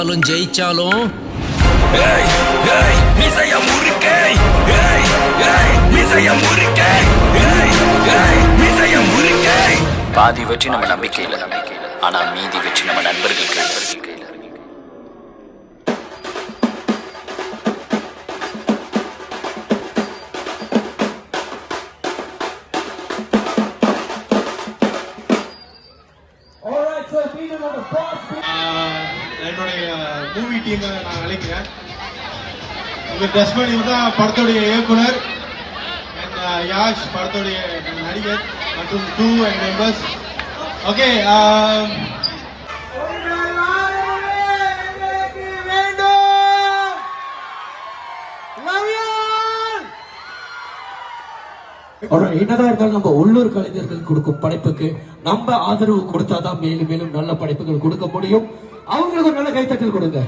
தோத்தாலும் ஜெயிச்சாலும் பாதி வெற்றி நம்ம நம்பிக்கையில், ஆனா மீதி வெற்றி நம்ம நண்பர்கள் கையில். என்னுடைய மூவி டீமை நான் அழைக்கிறேன். உங்க டெஸ்மணி தான் படத்துடைய இயக்குனர், யாஷ் படத்துடைய நடிகர் மற்றும் 2 and மெம்பர்ஸ். ஓகே, என்னதான் இருந்தாலும் நம்ம உள்ளூர் கலைஞர்கள் கொடுக்கும் படைப்புக்கு நம்ம ஆதரவு கொடுத்தாதான் மேலும் மேலும் நல்ல படைப்புகள் கொடுக்க முடியும். அவங்களுக்கு ஒரு நல்ல கைத்தட்டல் கொடுங்க.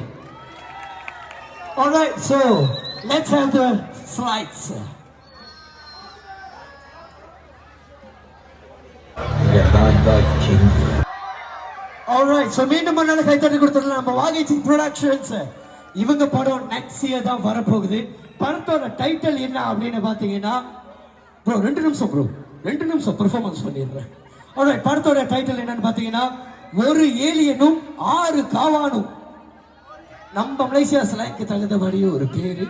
Alright, so let's have the slides. Alright, so மீண்டும் ஒரு நல்ல கைத்தட்டல் கொடுத்துடலாம். நம்ம வாகிச்சி ப்ரொடக்ஷன்ஸ் இவங்க படம் நெக்ஸ்ட் இயர் தான் வரப்போகுது. படத்தோட டைட்டில் என்ன அப்படின்னு பாத்தீங்கன்னா, ப்ரோ 2 நிமிஷம் பெர்ஃபார்மன்ஸ் பண்ணிடுறேன். ஆல்ரைட், படத்தோட டைட்டில் என்னன்னு பாத்தீங்கன்னா, ஒரு ஏலியனும் 6 காவானும். நம்ம மலேசியா ஸ்லாங்க்கு தகுந்தபடி ஒரு பேரு.